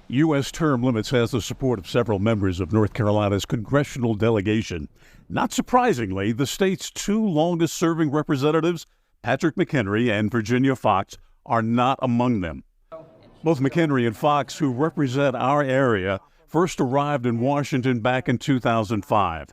U.S. term limits has the support of several members of North Carolina's congressional delegation. Not surprisingly, the state's two longest-serving representatives, Patrick McHenry and Virginia Foxx, are not among them. Both McHenry and Foxx, who represent our area, first arrived in Washington back in 2005.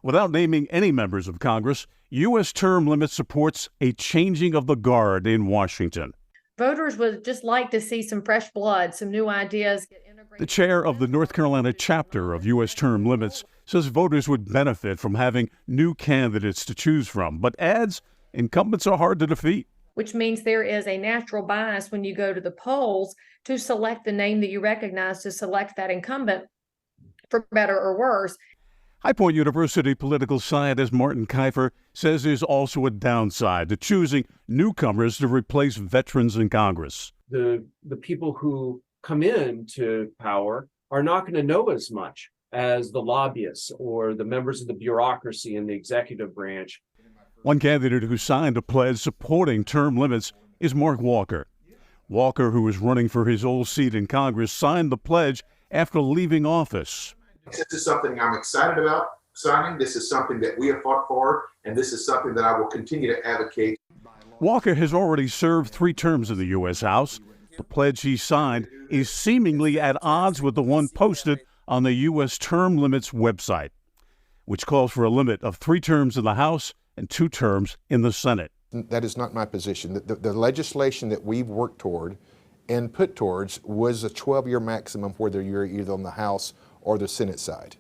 Without naming any members of Congress, U.S. term limits supports a changing of the guard in Washington. Voters would just like to see some fresh blood, some new ideas get integrated. The chair of the North Carolina chapter of U.S. term limits says voters would benefit from having new candidates to choose from, but adds incumbents are hard to defeat. Which means there is a natural bias when you go to the polls to select the name that you recognize, to select that incumbent, for better or worse. High Point University political scientist Martin Keifer says there's also a downside to choosing newcomers to replace veterans in Congress. The people who come into power are not going to know as much as the lobbyists or the members of the bureaucracy in the executive branch. One candidate who signed a pledge supporting term limits is Mark Walker. Walker, who is running for his old seat in Congress, signed the pledge after leaving office. This is something I'm excited about signing. This is something that we have fought for, and this is something that I will continue to advocate. Walker has already served 3 terms in the U.S. House. The pledge he signed is seemingly at odds with the one posted on the U.S. term limits website, which calls for a limit of 3 terms in the House and 2 terms in the Senate. That is not my position. The legislation that we've worked toward and put towards was a 12-year maximum, whether you're either on the House or the Senate side.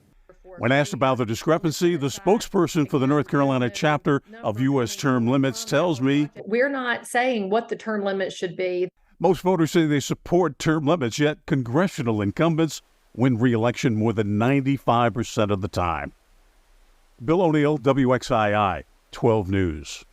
When asked about the discrepancy, the spokesperson for the North Carolina chapter of U.S. term limits tells me, We're not saying what the term limit should be. Most voters say they support term limits, yet congressional incumbents win re-election more than 95% of the time. Bill O'Neill, WXII 12 News.